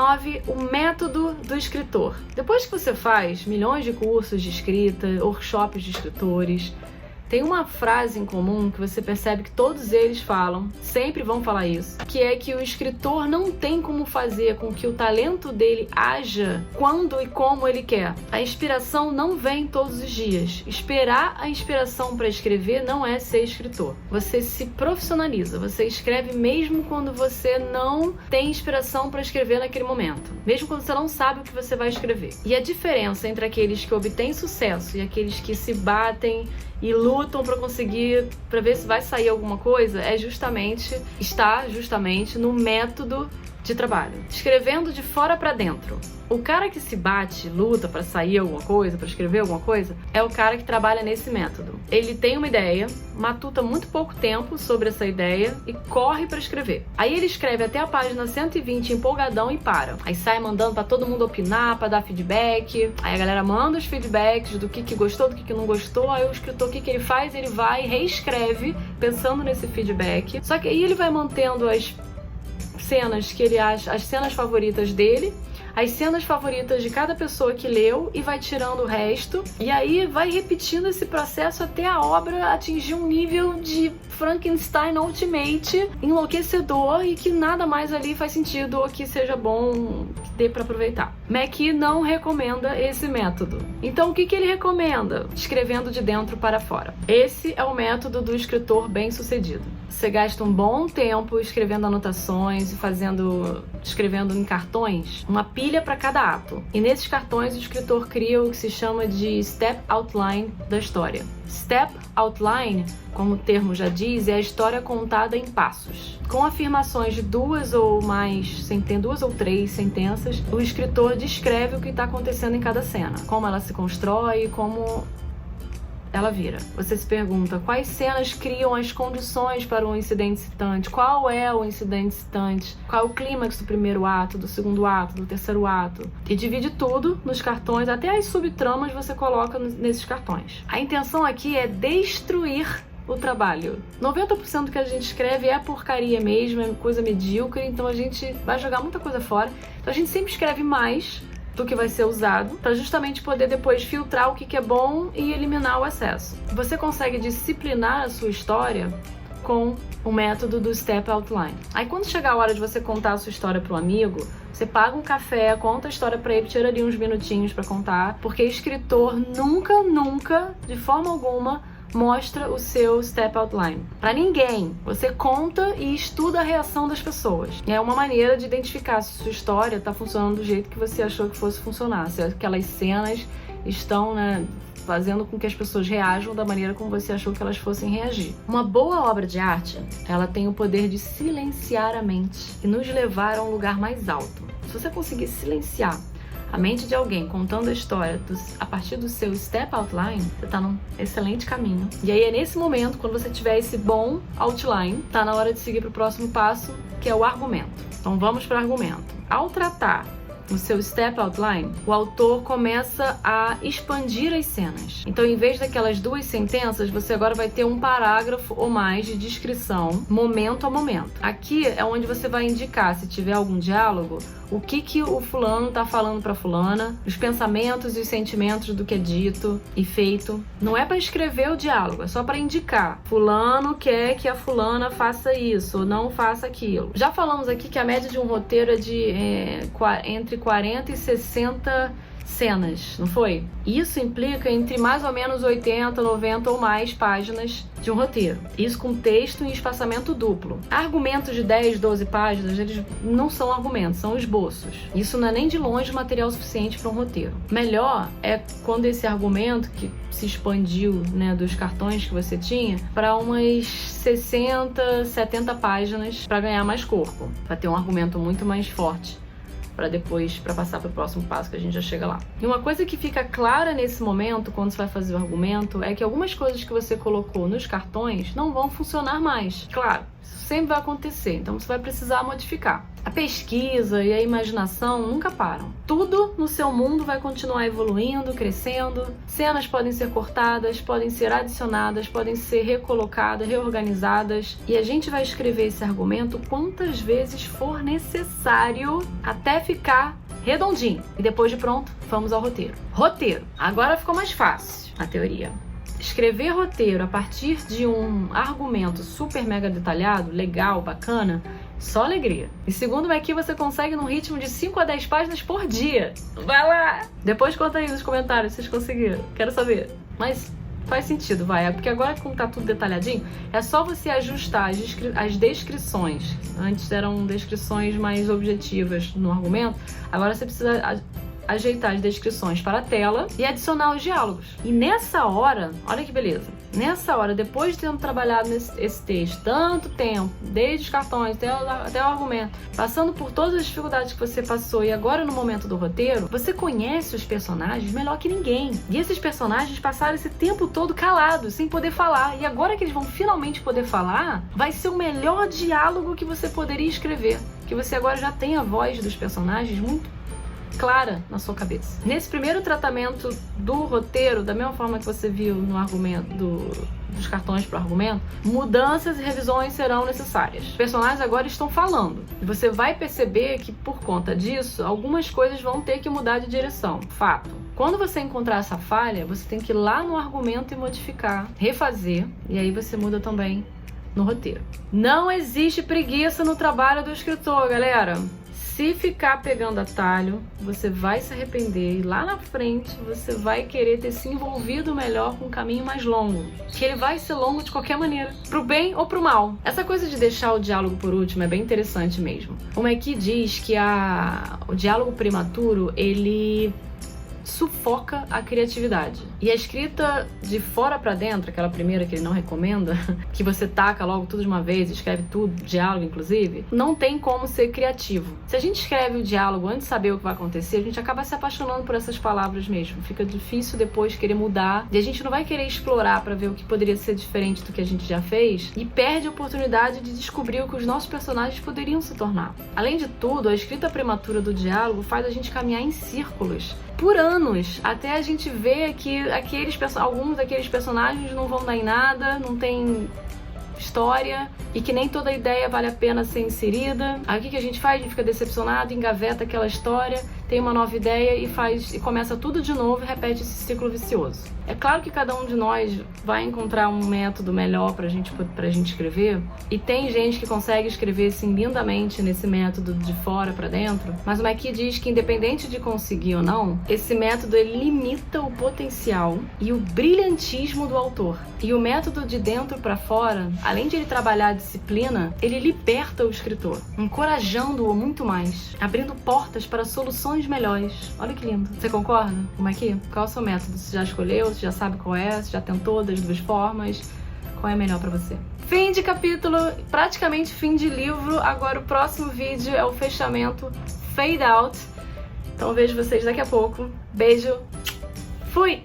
9, o método do escritor. Depois que você faz milhões de cursos de escrita, workshops de escritores, tem uma frase em comum que você percebe que todos eles falam, sempre vão falar isso, que é que o escritor não tem como fazer com que o talento dele haja quando e como ele quer. A inspiração não vem todos os dias. Esperar a inspiração para escrever não é ser escritor. Você se profissionaliza, você escreve mesmo quando você não tem inspiração para escrever naquele momento, mesmo quando você não sabe o que você vai escrever. E a diferença entre aqueles que obtêm sucesso e aqueles que se batem e lutam para conseguir, para ver se vai sair alguma coisa, está justamente no método de trabalho. Escrevendo de fora para dentro. O cara que se bate, luta para sair alguma coisa, para escrever alguma coisa, é o cara que trabalha nesse método. Ele tem uma ideia, matuta muito pouco tempo sobre essa ideia e corre para escrever. Aí ele escreve até a página 120 empolgadão e para. Aí sai mandando para todo mundo opinar, para dar feedback. Aí a galera manda os feedbacks do que gostou, do que não gostou. Aí o escritor, o que ele faz? Ele vai e reescreve pensando nesse feedback. Só que aí ele vai mantendo as cenas que ele acha, as cenas favoritas dele, as cenas favoritas de cada pessoa que leu e vai tirando o resto. E aí vai repetindo esse processo até a obra atingir um nível de Frankenstein Ultimate enlouquecedor e que nada mais ali faz sentido ou que seja bom, que dê para aproveitar. McKee não recomenda esse método. Então o que ele recomenda? Escrevendo de dentro para fora. Esse é o método do escritor bem-sucedido. Você gasta um bom tempo escrevendo anotações e escrevendo em cartões, uma pilha para cada ato. E nesses cartões o escritor cria o que se chama de Step Outline da história. Step Outline, como o termo já diz, é a história contada em passos. Com afirmações de duas ou três sentenças, o escritor descreve o que está acontecendo em cada cena, como ela se constrói, como ela vira. Você se pergunta quais cenas criam as condições para um incidente excitante, qual é o incidente excitante, qual é o clímax do primeiro ato, do segundo ato, do terceiro ato. E divide tudo nos cartões, até as subtramas você coloca nesses cartões. A intenção aqui é destruir o trabalho. 90% do que a gente escreve é porcaria mesmo, é coisa medíocre, então a gente vai jogar muita coisa fora. Então a gente sempre escreve mais do que vai ser usado, para justamente poder depois filtrar o que é bom e eliminar o excesso. Você consegue disciplinar a sua história com o método do Step Outline. Aí quando chegar a hora de você contar a sua história para um amigo, você paga um café, conta a história para ele, tira ali uns minutinhos para contar, porque escritor nunca, de forma alguma, mostra o seu Step Outline para ninguém. Você conta e estuda a reação das pessoas. É uma maneira de identificar se sua história está funcionando do jeito que você achou que fosse funcionar, se aquelas cenas estão, fazendo com que as pessoas reajam da maneira como você achou que elas fossem reagir. Uma boa obra de arte, ela tem o poder de silenciar a mente e nos levar a um lugar mais alto. Se você conseguir silenciar a mente de alguém contando a história a partir do seu Step Outline, você está num excelente caminho. E aí é nesse momento, quando você tiver esse bom outline, tá na hora de seguir para o próximo passo, que é o argumento. Então vamos para o argumento. Ao tratar no seu Step Outline, o autor começa a expandir as cenas. Então, em vez daquelas duas sentenças, você agora vai ter um parágrafo ou mais de descrição, momento a momento. Aqui é onde você vai indicar, se tiver algum diálogo, o que o fulano tá falando pra fulana, os pensamentos e os sentimentos do que é dito e feito. Não é para escrever o diálogo, é só para indicar. Fulano quer que a fulana faça isso ou não faça aquilo. Já falamos aqui que a média de um roteiro é de entre 40 e 60 cenas, não foi? Isso implica entre mais ou menos 80, 90 ou mais páginas de um roteiro. Isso com texto em espaçamento duplo. Argumentos de 10, 12 páginas, eles não são argumentos, são esboços. Isso não é nem de longe material suficiente para um roteiro. Melhor é quando esse argumento, que se expandiu, dos cartões que você tinha, para umas 60, 70 páginas para ganhar mais corpo, para ter um argumento muito mais forte, para passar para o próximo passo que a gente já chega lá. E uma coisa que fica clara nesse momento, quando você vai fazer o argumento, é que algumas coisas que você colocou nos cartões não vão funcionar mais. Claro, Isso sempre vai acontecer, então você vai precisar modificar. A pesquisa e a imaginação nunca param. Tudo no seu mundo vai continuar evoluindo, crescendo. Cenas podem ser cortadas, podem ser adicionadas, podem ser recolocadas, reorganizadas. E a gente vai escrever esse argumento quantas vezes for necessário até ficar redondinho. E depois de pronto, vamos ao roteiro. Roteiro. Agora ficou mais fácil a teoria. Escrever roteiro a partir de um argumento super mega detalhado, legal, bacana, só alegria. E segundo aqui, você consegue num ritmo de 5 a 10 páginas por dia. Vai lá! Depois conta aí nos comentários se vocês conseguiram. Quero saber. Mas faz sentido, vai. Porque agora, como tá tudo detalhadinho, é só você ajustar as descrições. Antes eram descrições mais objetivas no argumento. Agora você precisa ajeitar as descrições para a tela e adicionar os diálogos. E nessa hora, olha que beleza, nessa hora, depois de ter trabalhado esse texto tanto tempo, desde os cartões até o argumento, passando por todas as dificuldades que você passou e agora no momento do roteiro, você conhece os personagens melhor que ninguém. E esses personagens passaram esse tempo todo calados, sem poder falar. E agora que eles vão finalmente poder falar, vai ser o melhor diálogo que você poderia escrever. Que você agora já tem a voz dos personagens muito clara na sua cabeça. Nesse primeiro tratamento do roteiro, da mesma forma que você viu no argumento dos cartões para o argumento, mudanças e revisões serão necessárias. Os personagens agora estão falando e você vai perceber que por conta disso, algumas coisas vão ter que mudar de direção. Fato. Quando você encontrar essa falha, você tem que ir lá no argumento e modificar, refazer, e aí você muda também no roteiro. Não existe preguiça no trabalho do escritor, galera. Se ficar pegando atalho, você vai se arrepender e lá na frente você vai querer ter se envolvido melhor com um caminho mais longo. Que ele vai ser longo de qualquer maneira, pro bem ou pro mal. Essa coisa de deixar o diálogo por último é bem interessante mesmo. O McKee diz que o diálogo prematuro, ele sufoca a criatividade. E a escrita de fora pra dentro, aquela primeira que ele não recomenda, que você taca logo tudo de uma vez, escreve tudo, diálogo inclusive, não tem como ser criativo. Se a gente escreve o diálogo antes de saber o que vai acontecer, a gente acaba se apaixonando por essas palavras mesmo. Fica difícil depois querer mudar, e a gente não vai querer explorar pra ver o que poderia ser diferente do que a gente já fez, e perde a oportunidade de descobrir o que os nossos personagens poderiam se tornar. Além de tudo, a escrita prematura do diálogo faz a gente caminhar em círculos por anos, até a gente ver que alguns daqueles personagens não vão dar em nada, não tem história e que nem toda ideia vale a pena ser inserida. Aí o que a gente faz? A gente fica decepcionado, engaveta aquela história, tem uma nova ideia e começa tudo de novo e repete esse ciclo vicioso. É claro que cada um de nós vai encontrar um método melhor pra gente escrever, e tem gente que consegue escrever assim lindamente nesse método de fora pra dentro, mas o McKee diz que independente de conseguir ou não, esse método ele limita o potencial e o brilhantismo do autor. E o método de dentro pra fora, além de ele trabalhar a disciplina, ele liberta o escritor, encorajando-o muito mais, abrindo portas para soluções melhores. Olha que lindo. Você concorda com o McKee? Qual é o seu método? Você já escolheu? Você já sabe qual é? Você já tentou das duas formas? Qual é melhor pra você? Fim de capítulo, praticamente fim de livro. Agora o próximo vídeo é o fechamento, fade out. Então vejo vocês daqui a pouco. Beijo. Fui!